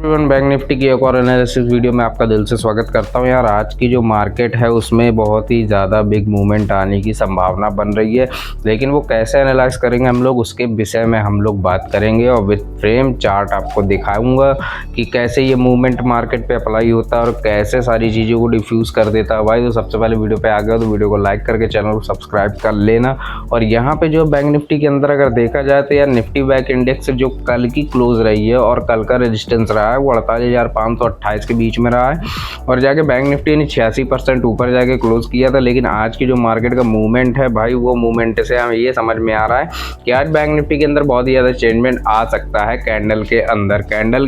Everyone, bank Nifty की एक और एनालिसिस वीडियो में आपका दिल से स्वागत करता हूं। यार आज की जो मार्केट है उसमें बहुत ही ज़्यादा बिग मूवमेंट आने की संभावना बन रही है, लेकिन वो कैसे एनालाइज करेंगे हम लोग उसके विषय में हम लोग बात करेंगे और विद फ्रेम चार्ट आपको दिखाऊंगा कि कैसे ये मूवमेंट मार्केट पे अप्लाई होता है और कैसे सारी चीज़ों को डिफ्यूज़ कर देता है। भाई तो सबसे पहले वीडियो पे आ गया तो वीडियो को लाइक करके चैनल को सब्सक्राइब कर लेना। और यहाँ पे जो बैंक निफ्टी के अंदर अगर देखा जाए तो यार निफ्टी बैंक इंडेक्स जो कल की क्लोज रही है और कल का रेजिस्टेंस रहा है वो 48,528 के बीच में रहा है और जाके बैंक निफ्टी ने 86% ऊपर जाके क्लोज किया था। लेकिन आज की जो मार्केट का मूवमेंट है भाई वो मूवमेंट से हमें ये समझ में आ रहा है कि आज बैंक निफ्टी के अंदर बहुत ही ज़्यादा चेंजमेंट आ सकता है। कैंडल के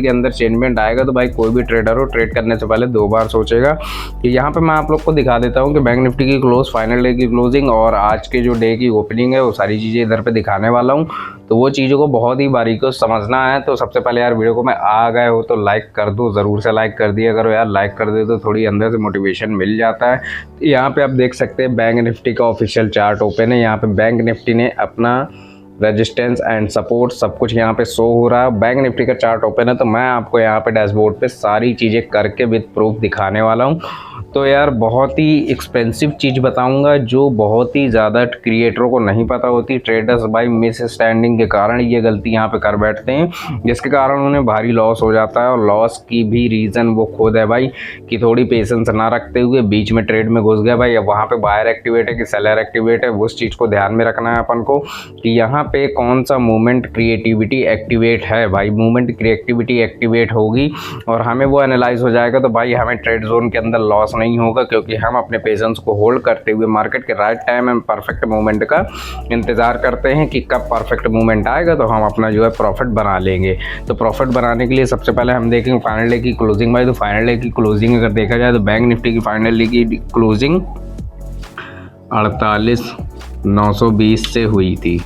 अंदर चेंजमेंट आएगा तो भाई कोई भी ट्रेडर हो ट्रेड करने से पहले 2 बार सोचेगा। कि यहाँ पे मैं आप लोग को दिखा देता हूँ कि बैंक निफ्टी की क्लोज, फाइनल डे की क्लोजिंग और आज के जो डे की ओपनिंग है वो सारी चीज़ें इधर पे दिखाने वाला हूँ। तो वो चीज़ों को बहुत ही बारीकी से समझना है। तो सबसे पहले यार वीडियो को मैं आ गए हो तो लाइक कर दो, ज़रूर से लाइक कर दिया करो यार। लाइक कर दे तो थोड़ी अंदर से मोटिवेशन मिल जाता है। तो यहाँ पे आप देख सकते हैं बैंक निफ्टी का ऑफिशियल चार्ट ओपन है। यहाँ पे बैंक निफ्टी ने अपना रेजिस्टेंस एंड सपोर्ट सब कुछ यहाँ पे शो हो रहा है। बैंक निफ्टी का चार्ट ओपन है तो मैं आपको यहाँ पे डैशबोर्ड पे सारी चीज़ें करके विद प्रूफ दिखाने वाला हूँ। तो यार बहुत ही एक्सपेंसिव चीज़ बताऊंगा जो बहुत ही ज़्यादा क्रिएटरों को नहीं पता होती। ट्रेडर्स बाई मिस स्टैंडिंग के कारण ये गलती यहाँ पे कर बैठते हैं जिसके कारण उन्हें भारी लॉस हो जाता है। और लॉस की भी रीज़न वो खुद है भाई कि थोड़ी पेशेंस ना रखते हुए बीच में ट्रेड में घुस गया भाई। अब वहाँ पे बायर एक्टिवेट है कि सेलर एक्टिवेट है उस चीज़ को ध्यान में रखना है अपन को कि यहाँ पे कौन सा मूवमेंट क्रिएटिविटी एक्टिवेट है। भाई मूवमेंट क्रिएटिविटी एक्टिवेट होगी और हमें वो एनालाइज हो जाएगा तो भाई हमें ट्रेड जोन के अंदर लॉस नहीं होगा क्योंकि हम अपने पेशेंस को होल्ड करते हुए मार्केट के राइट टाइम में परफेक्ट मूवमेंट का इंतजार करते हैं कि कब परफेक्ट मूवमेंट आएगा तो हम अपना जो है प्रॉफिट बना लेंगे। तो प्रॉफिट बनाने के लिए सबसे पहले हम देखेंगे फाइनल डे की क्लोजिंग। भाई तो फाइनल डे की क्लोजिंग अगर देखा जाए तो बैंक निफ्टी की फाइनल डे की क्लोजिंग 48,920 से हुई थी।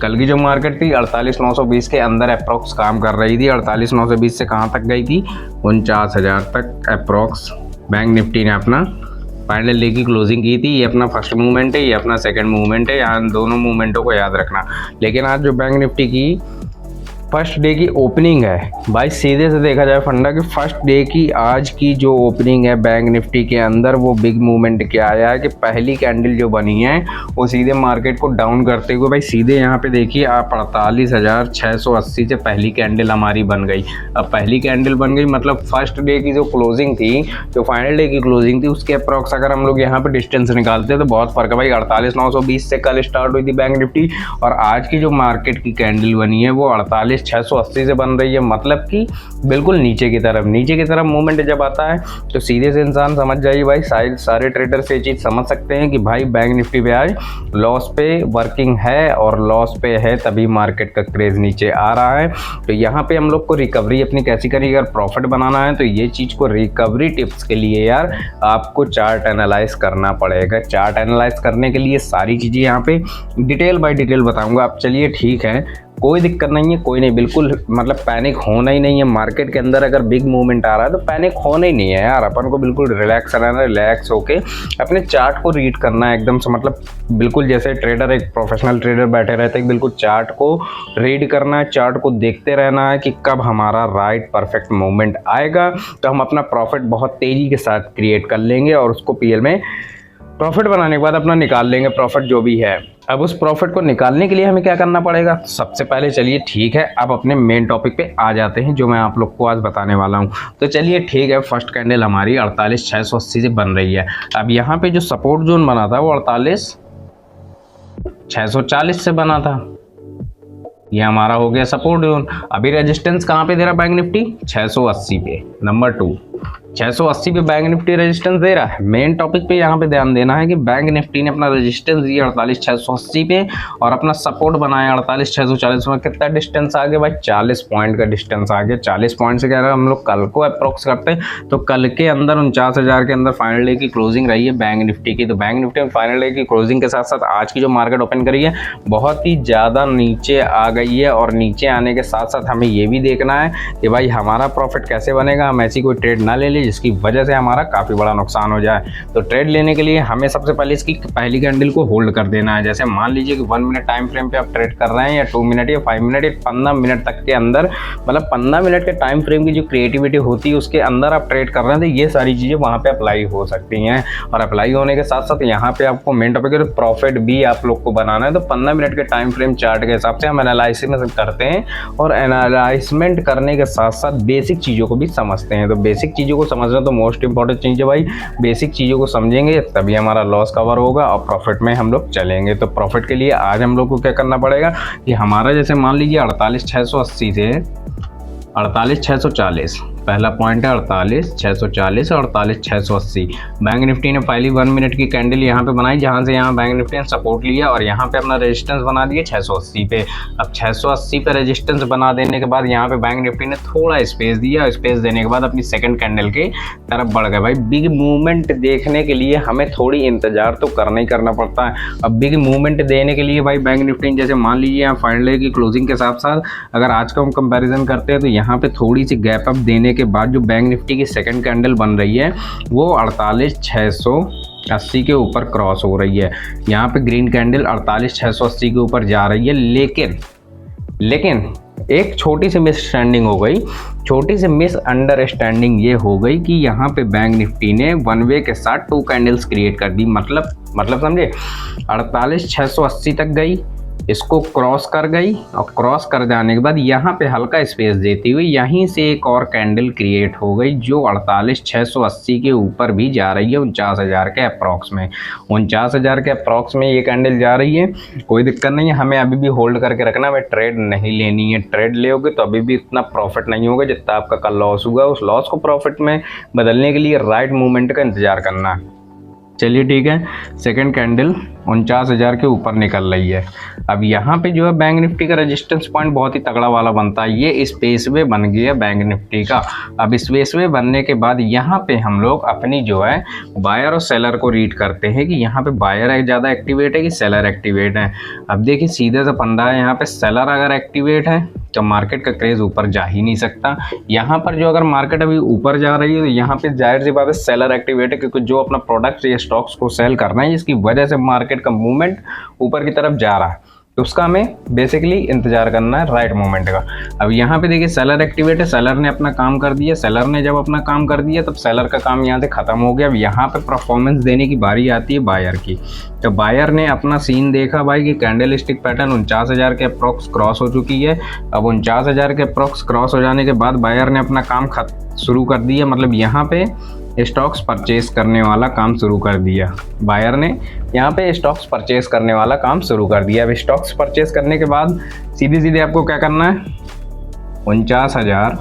कल की जो मार्केट थी 48,920 के अंदर अप्रॉक्स काम कर रही थी। 48,920 से कहाँ तक गई थी? 49,000 तक अप्रॉक्स बैंक निफ्टी ने अपना फाइनल डे की क्लोजिंग की थी। ये अपना फर्स्ट मूवमेंट है, ये अपना सेकंड मूवमेंट है। यहाँ दोनों मूवमेंटों को याद रखना। लेकिन आज जो बैंक निफ्टी की फर्स्ट डे की ओपनिंग है भाई सीधे से देखा जाए फंडा कि फर्स्ट डे की आज की जो ओपनिंग है बैंक निफ्टी के अंदर वो बिग मूवमेंट क्या आया है कि पहली कैंडल जो बनी है वो सीधे मार्केट को डाउन करते हुए भाई सीधे यहाँ पे देखिए आप 48,680 से पहली कैंडल हमारी बन गई। अब पहली कैंडल बन गई मतलब फर्स्ट डे की जो क्लोजिंग थी, जो फाइनल डे की क्लोजिंग थी उसके अप्रॉक्स अगर हम लोग यहाँ पे डिस्टेंस निकालते हैं तो बहुत फर्क है भाई। 48,920 से कल स्टार्ट हुई थी बैंक निफ्टी और आज की जो मार्केट की कैंडल बनी है वो 48,680 से बन रही है। मतलब कि बिल्कुल नीचे की तरफ मूवमेंट जब आता है तो सीधे से इंसान समझ जाइए भाई सारे ट्रेडर्स ये चीज़ समझ सकते हैं कि भाई बैंक निफ्टी पे आज लॉस पे वर्किंग है और लॉस पे है तभी मार्केट का क्रेज नीचे आ रहा है। तो यहाँ पे हम लोग को रिकवरी अपनी कैसी करी, अगर प्रॉफिट बनाना है तो ये चीज़ को रिकवरी टिप्स के लिए यार आपको चार्ट एनालाइज करना पड़ेगा। चार्ट एनालाइज करने के लिए सारी चीज़ें यहाँ पे डिटेल बाय डिटेल बताऊँगा। आप चलिए ठीक है, कोई दिक्कत नहीं है, कोई नहीं, बिल्कुल मतलब पैनिक होना ही नहीं है। मार्केट के अंदर अगर बिग मूवमेंट आ रहा है तो पैनिक होना ही नहीं है यार। अपन को बिल्कुल रिलैक्स रहना है, रिलैक्स होके अपने चार्ट को रीड करना है एकदम से। मतलब बिल्कुल जैसे ट्रेडर, एक प्रोफेशनल ट्रेडर बैठे रहते हैं, बिल्कुल चार्ट को रीड करना है, चार्ट को देखते रहना है कि कब हमारा राइट परफेक्ट मूवमेंट आएगा तो हम अपना प्रॉफिट बहुत तेज़ी के साथ क्रिएट कर लेंगे और उसको पीएल में प्रॉफिट बनाने के बाद अपना निकाल लेंगे प्रॉफिट जो भी है। अब उस प्रॉफिट को निकालने के लिए हमें क्या करना पड़ेगा? सबसे पहले चलिए ठीक है, अब अपने मेन टॉपिक पे आ जाते हैं जो मैं आप लोग को आज बताने वाला हूं। तो चलिए ठीक है, फर्स्ट कैंडल हमारी 48,680 से बन रही है। अब यहाँ पे जो सपोर्ट जोन बना था वो 48,640 से बना था। ये हमारा हो गया सपोर्ट जोन। अभी रेजिस्टेंस कहाँ पे दे रहा बैंक निफ्टी? 680 पे। नंबर 2 680 पे बैंक निफ्टी रेजिस्टेंस दे रहा है। मेन टॉपिक पे यहाँ पे ध्यान देना है कि बैंक निफ्टी ने अपना रेजिस्टेंस दिया 48,680 पे और अपना सपोर्ट बनाया 48,640 में। कितना डिस्टेंस आ गया भाई? 40 पॉइंट का डिस्टेंस आ गया। 40 पॉइंट से कह रहे हैं हम लोग कल को अप्रोक्स करते हैं तो कल के अंदर 49,000 के अंदर फाइनल डे की क्लोजिंग रही है बैंक निफ्टी की। तो बैंक निफ्टी में फाइनल डे की क्लोजिंग के साथ साथ आज की जो मार्केट ओपन करी है बहुत ही ज़्यादा नीचे आ गई है और नीचे आने के साथ साथ हमें ये भी देखना है कि भाई हमारा प्रॉफिट कैसे बनेगा। हम ऐसी कोई ट्रेड ना ले ले, जिसकी वजह से हमारा काफ़ी बड़ा नुकसान हो जाए। तो ट्रेड लेने के लिए हमें सबसे पहले इसकी पहली कैंडल को होल्ड कर देना है। जैसे मान लीजिए कि 1 मिनट टाइम फ्रेम पे आप ट्रेड कर रहे हैं, या 2 मिनट या 5 मिनट या 15 मिनट तक के अंदर, मतलब 15 मिनट के टाइम फ्रेम की जो क्रिएटिविटी होती है उसके अंदर आप ट्रेड कर रहे हैं, तो ये सारी चीज़ें वहाँ पे अप्लाई हो सकती हैं। और अप्लाई होने के साथ साथ यहाँ पे आपको मेन टॉपिक है प्रॉफिट भी आप लोग को बनाना है। तो 15 मिनट के टाइम फ्रेम चार्ट के हिसाब से हम एनालिसिस करते हैं, और एनालाइजमेंट करने के साथ साथ बेसिक चीज़ों को भी समझते हैं। तो बेसिक चीज़ों को समझना तो मोस्ट इंपॉर्टेंट चीज़ है भाई। बेसिक चीज़ों को समझेंगे तभी हमारा लॉस कवर होगा और प्रॉफिट में हम लोग चलेंगे। तो प्रॉफिट के लिए आज हम लोग को क्या करना पड़ेगा कि हमारा जैसे मान लीजिए 48,680 से 48,640 पहला पॉइंट है, 48,640 और 48,680। बैंक निफ्टी ने पहली 1 मिनट की कैंडल यहाँ पे बनाई, जहाँ से यहाँ बैंक निफ्टी ने सपोर्ट लिया और यहाँ पे अपना रेजिस्टेंस बना दिया 680 पे। अब 680 पे रेजिस्टेंस बना देने के बाद यहाँ पे बैंक निफ्टी ने थोड़ा स्पेस दिया, स्पेस देने के बाद अपनी सेकंड कैंडल के तरफ बढ़ गए। भाई बिग मूवमेंट देखने के लिए हमें थोड़ी इंतजार तो करना ही करना पड़ता है। अब बिग मूवमेंट देने के लिए भाई बैंक निफ्टी जैसे मान लीजिए यहाँ फाइनल की क्लोजिंग के साथ साथ अगर आज का हम कंपेरिजन करते हैं, तो यहाँ पे थोड़ी सी गैप अप देने के बाद जो बैंक निफ्टी की सेकंड कैंडल बन रही है वो 48,680 के ऊपर क्रॉस हो रही है। यहाँ पे ग्रीन कैंडल 48,680 के ऊपर जा रही है, लेकिन एक छोटी सी मिसअंडरस्टैंडिंग हो गई। छोटी सी मिसअंडरस्टैंडिंग ये हो गई कि यहाँ पे बैंक निफ्टी ने 1 वे के साथ 2 कैंडल्स क्रिएट कर दी। मतलब समझे, 48,680 तक गई, इसको क्रॉस कर गई और क्रॉस कर जाने के बाद यहाँ पे हल्का स्पेस देती हुई यहीं से एक और कैंडल क्रिएट हो गई जो 48,680 के ऊपर भी जा रही है 49,000 के अप्रॉक्स में। 49,000 के अप्रॉक्स में ये कैंडल जा रही है, कोई दिक्कत नहीं है, हमें अभी भी होल्ड करके रखना है। ट्रेड नहीं लेनी है, ट्रेड लेोगे तो अभी भी इतना प्रॉफिट नहीं होगा जितना आपका कल लॉस हुआ। उस लॉस को प्रॉफिट में बदलने के लिए राइट मूवमेंट का इंतजार करना है। चलिए ठीक है, सेकंड कैंडल 49,000 के ऊपर निकल रही है। अब यहाँ पे जो है बैंक निफ्टी का रेजिस्टेंस पॉइंट बहुत ही तगड़ा वाला बनता है। ये स्पेस वे बन गया बैंक निफ्टी का। अब स्पेस वे बनने के बाद यहाँ पे हम लोग अपनी जो है बायर और सेलर को रीड करते हैं कि यहाँ पे बायर ज़्यादा एक्टिवेट है कि सेलर एक्टिवेट है। अब देखिए सीधे से पंडा है, यहाँ पे सेलर अगर एक्टिवेट है तो मार्केट का क्रेज ऊपर जा ही नहीं सकता। यहाँ पर जो अगर मार्केट अभी ऊपर जा रही है तो यहाँ पे जाहिर सी बात है सेलर एक्टिवेट है, क्योंकि जो अपना प्रोडक्ट या स्टॉक्स को सेल करना है जिसकी वजह से मार्केट का मूवमेंट ऊपर की तरफ जा रहा है, तो उसका हमें बेसिकली इंतजार करना है राइट मोमेंट का। अब यहाँ पे देखिए सेलर एक्टिवेट है, सेलर ने अपना काम कर दिया। सेलर ने जब अपना काम कर दिया तब सेलर का काम यहाँ से ख़त्म हो गया। अब यहाँ पे परफॉर्मेंस देने की बारी आती है बायर की। तो बायर ने अपना सीन देखा भाई कि कैंडल स्टिक पैटर्न 49,000 के अप्रॉक्स क्रॉस हो चुकी है। अब 49,000 के अप्रॉक्स क्रॉस हो जाने के बाद बायर ने अपना काम शुरू कर दिया, मतलब यहाँ पे स्टॉक्स परचेस करने वाला काम शुरू कर दिया। बायर ने यहाँ पे स्टॉक्स परचेस करने वाला काम शुरू कर दिया। अब स्टॉक्स परचेस करने के बाद सीधे सीधे आपको क्या करना है, 49,000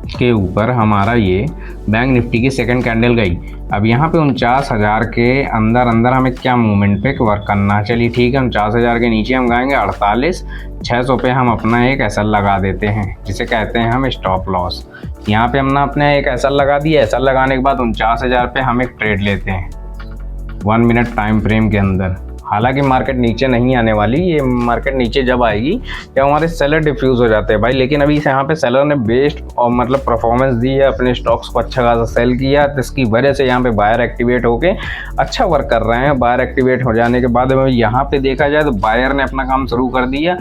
के ऊपर हमारा ये बैंक निफ्टी की सेकंड कैंडल गई। अब यहाँ पे 49,000 के अंदर हमें क्या मूवमेंट पे वर्क करना है। चलिए ठीक है, 49,000 के नीचे हम गाएंगे 48,600 पे हम अपना एक एसएल लगा देते हैं, जिसे कहते हैं हम स्टॉप लॉस। यहाँ पे हमने अपने एक एसएल लगा दिया। एसएल लगाने के बाद 49,000 पे हम एक ट्रेड लेते हैं 1 मिनट टाइम फ्रेम के अंदर। हालांकि मार्केट नीचे नहीं आने वाली, ये मार्केट नीचे जब आएगी या हमारे सेलर डिफ्यूज़ हो जाते हैं भाई। लेकिन अभी यहाँ पे सेलर ने बेस्ट और मतलब परफॉर्मेंस दी है, अपने स्टॉक्स को अच्छा खासा सेल किया, जिसकी वजह से यहाँ पे बायर एक्टिवेट होके अच्छा वर्क कर रहे हैं। बायर एक्टिवेट हो जाने के बाद यहाँ पे देखा जाए तो बायर ने अपना काम शुरू कर दिया।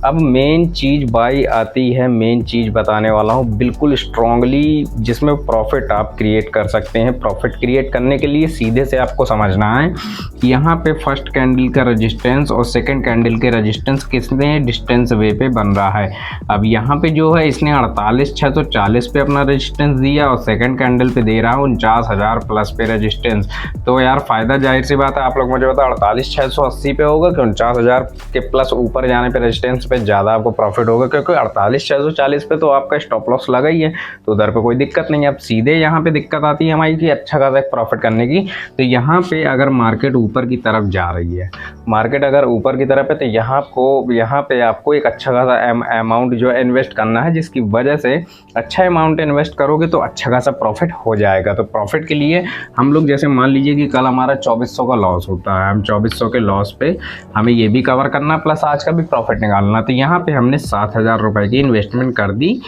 अब मेन चीज़ भाई आती है, मेन चीज़ बताने वाला हूँ बिल्कुल स्ट्रांगली, जिसमें प्रॉफिट आप क्रिएट कर सकते हैं। प्रॉफिट क्रिएट करने के लिए सीधे से आपको समझना है कि यहाँ पे फर्स्ट कैंडल का रेजिस्टेंस और सेकंड कैंडल के रेजिस्टेंस कितने डिस्टेंस वे पे बन रहा है। अब यहाँ पे जो है इसने 48,640 पे अपना रेजिस्टेंस दिया और सेकंड कैंडल पे दे रहा है 49,000 प्लस पे रेजिस्टेंस। तो यार फायदा जाहिर सी बात है आप लोग मुझे बताओ 48,680 पे होगा कि 49,000 के प्लस ऊपर जाने पे रेजिस्टेंस पे ज़्यादा आपको प्रॉफिट होगा, क्योंकि 48,640 पे तो आपका स्टॉप लॉस लगा ही है, तो उधर पे कोई दिक्कत नहीं है। अब सीधे यहाँ पे दिक्कत आती है हमारी कि अच्छा खासा प्रॉफिट करने की। तो यहाँ पे अगर मार्केट ऊपर की तरफ जा रही है, मार्केट अगर ऊपर की तरफ है तो यहाँ पे आपको एक अच्छा खासा अमाउंट जो है इन्वेस्ट करना है, जिसकी वजह से अच्छा अमाउंट इन्वेस्ट करोगे तो अच्छा खासा प्रॉफिट हो जाएगा। तो प्रॉफिट के लिए हम लोग जैसे मान लीजिए कि कल हमारा 2400 का लॉस होता है, हम 2400 के लॉस पे हमें ये भी कवर करना प्लस आज का भी प्रॉफिट निकालना। तो यहाँ पे हमने 7,000 रुपये की इन्वेस्टमेंट कर दी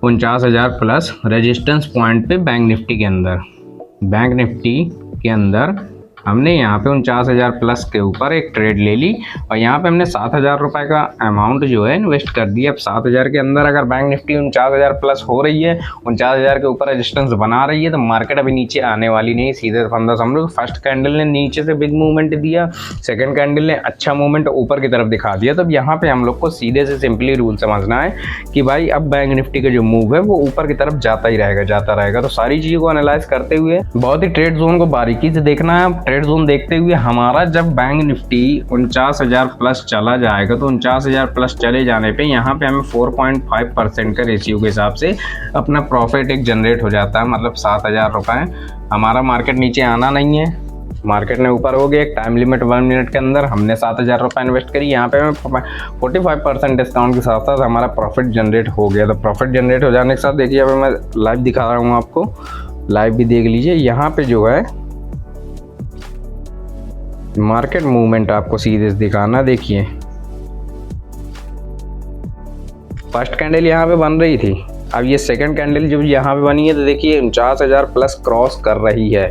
49,000 प्लस रेजिस्टेंस पॉइंट पे बैंक निफ्टी के अंदर हमने यहाँ पे 49,000 प्लस के ऊपर एक ट्रेड ले ली और यहाँ पे हमने 7,000 रुपये का अमाउंट जो है इन्वेस्ट कर दिया। अब 7,000 के अंदर अगर बैंक निफ्टी 49,000 प्लस हो रही है, 49,000 के ऊपर रेजिस्टेंस बना रही है, तो मार्केट अभी नीचे आने वाली नहीं। सीधे फंदा समझो, फर्स्ट कैंडल ने नीचे से बिग मूवमेंट दिया, सेकेंड कैंडल ने अच्छा मूवमेंट ऊपर की तरफ दिखा दिया। तो यहाँ पे हम लोग को सीधे से सिंपली रूल समझना है कि भाई अब बैंक निफ्टी का जो मूव है वो ऊपर की तरफ जाता ही रहेगा, जाता रहेगा। तो सारी चीज़ों को एनालाइज करते हुए बहुत ही ट्रेड जोन को बारीकी से देखना है। ट्रेड जोन देखते हुए हमारा जब बैंक निफ्टी 49,000 प्लस चला जाएगा, तो 49,000 प्लस चले जाने पे यहाँ पे हमें 4.5% का रेशियो के हिसाब से अपना प्रॉफिट एक जनरेट हो जाता है, मतलब 7,000 रुपये। हमारा मार्केट नीचे आना नहीं है, मार्केट ने ऊपर हो गया। एक टाइम लिमिट 1 मिनट के अंदर हमने 7,000 रुपये इन्वेस्ट करी, यहाँ पे हमें 45% डिस्काउंट के साथ साथ हमारा प्रॉफिट जनरेट हो गया। तो प्रॉफिट जनरेट हो जाने के साथ देखिए, अभी मैं लाइव दिखा रहा हूँ आपको, लाइव भी देख लीजिए। यहाँ पे जो है मार्केट मूवमेंट आपको सीधे दिखाना, देखिए फर्स्ट कैंडल यहाँ पे बन रही थी, अब ये सेकंड कैंडल जब यहाँ पे बनी है तो देखिए 49,000 प्लस क्रॉस कर रही है,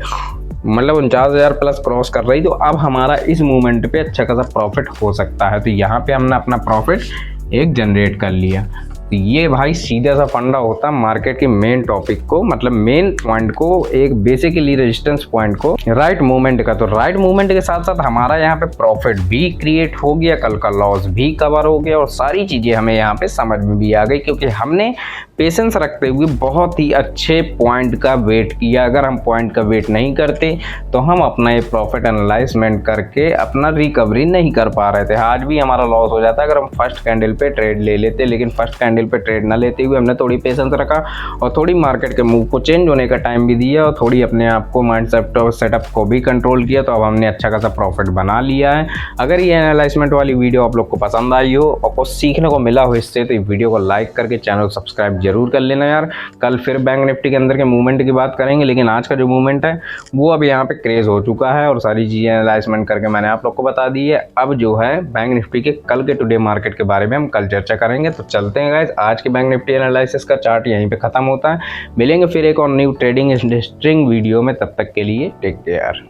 मतलब 49,000 प्लस क्रॉस कर रही। तो अब हमारा इस मूवमेंट पे अच्छा खासा प्रॉफिट हो सकता है। तो यहाँ पे हमने अपना प्रॉफिट एक जनरेट कर लिया। तो ये भाई सीधा सा फंडा होता है मार्केट के मेन टॉपिक को, मतलब मेन पॉइंट को, एक बेसिकली रेजिस्टेंस पॉइंट को, राइट मूवमेंट का। तो राइट मूवमेंट के साथ साथ हमारा यहाँ पे प्रॉफिट भी क्रिएट हो गया, कल का लॉस भी कवर हो गया और सारी चीज़ें हमें यहाँ पे समझ में भी आ गई, क्योंकि हमने पेशेंस रखते हुए बहुत ही अच्छे पॉइंट का वेट किया। अगर हम पॉइंट का वेट नहीं करते तो हम अपना ये प्रॉफिट एनालाइजमेंट करके अपना रिकवरी नहीं कर पा रहे थे। आज भी हमारा लॉस हो जाता अगर हम फर्स्ट कैंडल पे ट्रेड ले लेते, लेकिन फर्स्ट कैंडल पे ट्रेड ना लेते हुए हमने थोड़ी पेशेंस रखा और थोड़ी मार्केट के मूव को चेंज होने का टाइम भी दिया और थोड़ी अपने आप को माइंड सेटअप को भी कंट्रोल किया। तो अब हमने अच्छा खासा प्रॉफिट बना लिया है। अगर ये एनालाइजमेंट वाली वीडियो आप लोग को पसंद आई हो और कुछ सीखने को मिला हो इससे, तो इस वीडियो को लाइक करके चैनल को सब्सक्राइब जरूर कर लेना यार। कल फिर बैंक निफ्टी के अंदर के मूवमेंट की बात करेंगे, लेकिन आज का जो मूवमेंट है वो अब यहाँ पे क्रेज हो चुका है और सारी चीज़ें एनालाइजमेंट करके मैंने आप लोग को बता दी है। अब जो है बैंक निफ्टी के कल के टुडे मार्केट के बारे में हम कल चर्चा करेंगे। तो चलते हैं गाइस, आज के बैंक निफ्टी एनालिसिस का चार्ट यहीं पे खत्म होता है। मिलेंगे फिर एक और न्यू ट्रेडिंग इंटरेस्टिंग वीडियो में, तब तक के लिए टेक केयर।